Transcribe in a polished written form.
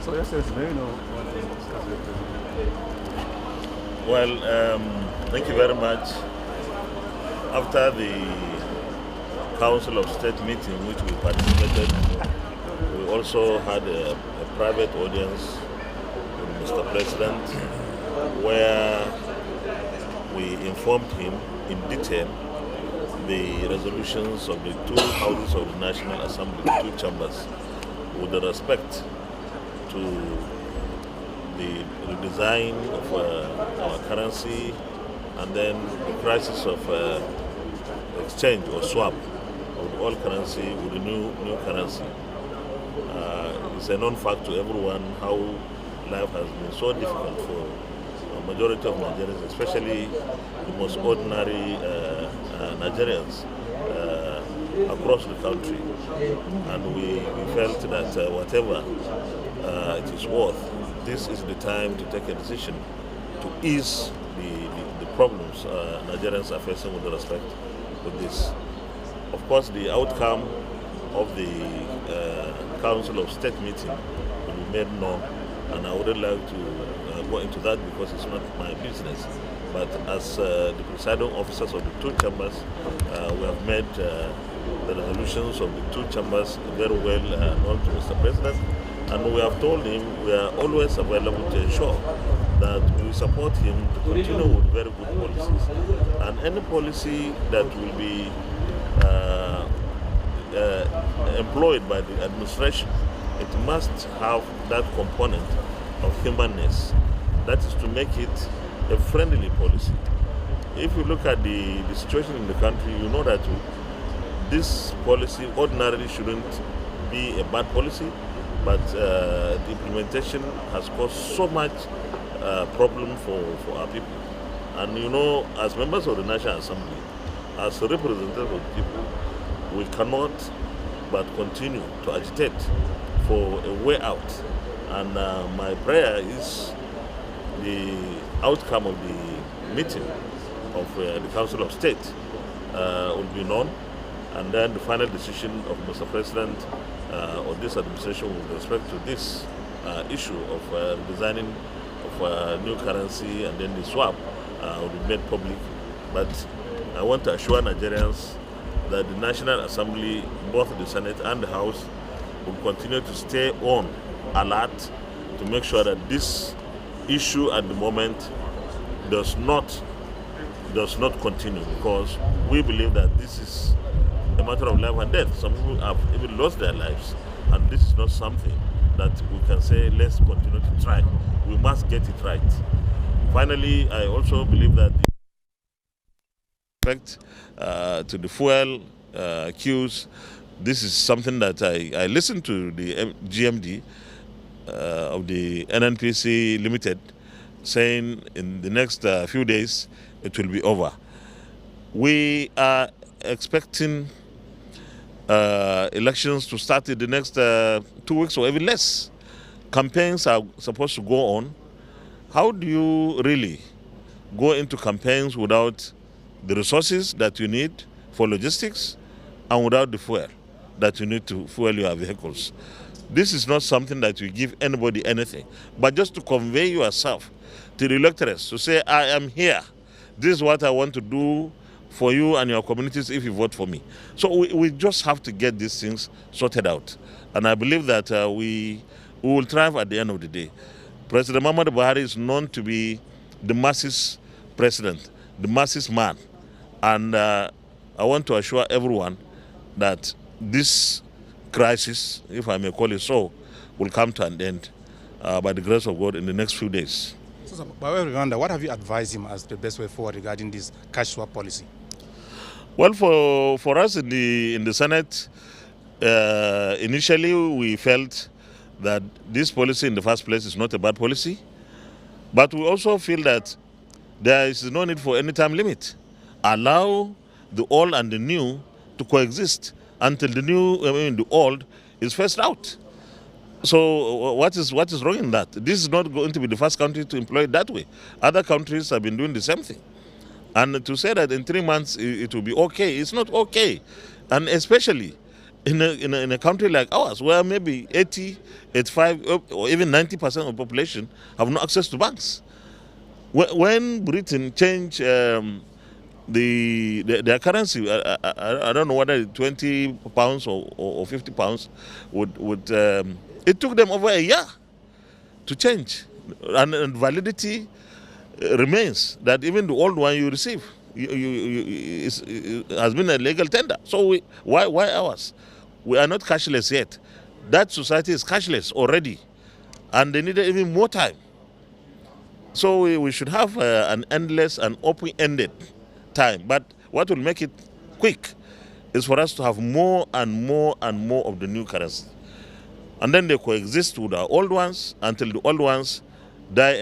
So, yes, may you know what is discussed with Well, thank you very much. After the Council of State meeting, which we participated, we also had a private audience with Mr. President, where we informed him in detail the resolutions of the two houses of the National Assembly, the two chambers, with respect to the redesign of our currency and then the crisis of exchange or swap of the old currency with the new currency. It's a known fact to everyone how life has been so difficult for a majority of Nigerians, especially the most ordinary Nigerians across the country. And we felt that whatever it is worth, this is the time to take a decision to ease the problems Nigerians are facing with respect to this. Of course, the outcome of the Council of State meeting will be made known, and I wouldn't like to go into that because it's not my business. But as the presiding officers of the two chambers, we have made the resolutions of the two chambers very well known to Mr. President, and we have told him we are always available to ensure that we support him to continue with very good policies. And any policy that will be employed by the administration, it must have that component of humanness. That is to make it a friendly policy. If you look at the situation in the country, you know that this policy ordinarily shouldn't be a bad policy, but the implementation has caused so much problem for our people. And you know, as members of the National Assembly, as representatives of the people, we cannot but continue to agitate for a way out. And my prayer is the outcome of the meeting of the Council of State will be known, and then the final decision of Mr. President or this administration with respect to this issue of designing of a new currency and then the swap will be made public. But I want to assure Nigerians that the National Assembly, both the Senate and the House, will continue to stay on alert to make sure that this issue at the moment does not continue, because we believe that this is a matter of life and death. Some people have even lost their lives, and this is not something that we can say let's continue to try. We must get it right. Finally, I also believe that respect to the fuel queues, this is something that I listened to the GMD of the NNPC Limited saying in the next few days it will be over. We are expecting elections to start in the next 2 weeks or even less. Campaigns are supposed to go on. How do you really go into campaigns without the resources that you need for logistics and without the fuel that you need to fuel your vehicles? This is not something that you give anybody anything, but just to convey yourself to the electors, to say, I am here. This is what I want to do for you and your communities if you vote for me. So we just have to get these things sorted out. And I believe that we will thrive at the end of the day. President Buhari is known to be the masses president, the masses man. And I want to assure everyone that this crisis, if I may call it so, will come to an end by the grace of God in the next few days. So, by way of reminder, what have you advised him as the best way forward regarding this cash swap policy? Well, for us in the Senate, initially we felt that this policy in the first place is not a bad policy, but we also feel that there is no need for any time limit. Allow the old and the new to coexist until the old is phased out. So what is wrong in that? This is not going to be the first country to employ it that way. Other countries have been doing the same thing. And to say that in 3 months it will be okay, it's not okay. And especially in a country like ours, where maybe 80, 85, or even 90% of the population have no access to banks. When Britain changed their currency, I don't know whether 20 pounds or 50 pounds it took them over a year to change, and validity remains that even the old one you receive has been a legal tender. So why ours? We are not cashless yet. That society is cashless already, and they needed even more time. So we should have an endless and open-ended time. But what will make it quick is for us to have more and more and more of the new currency. And then they coexist with our old ones until the old ones die.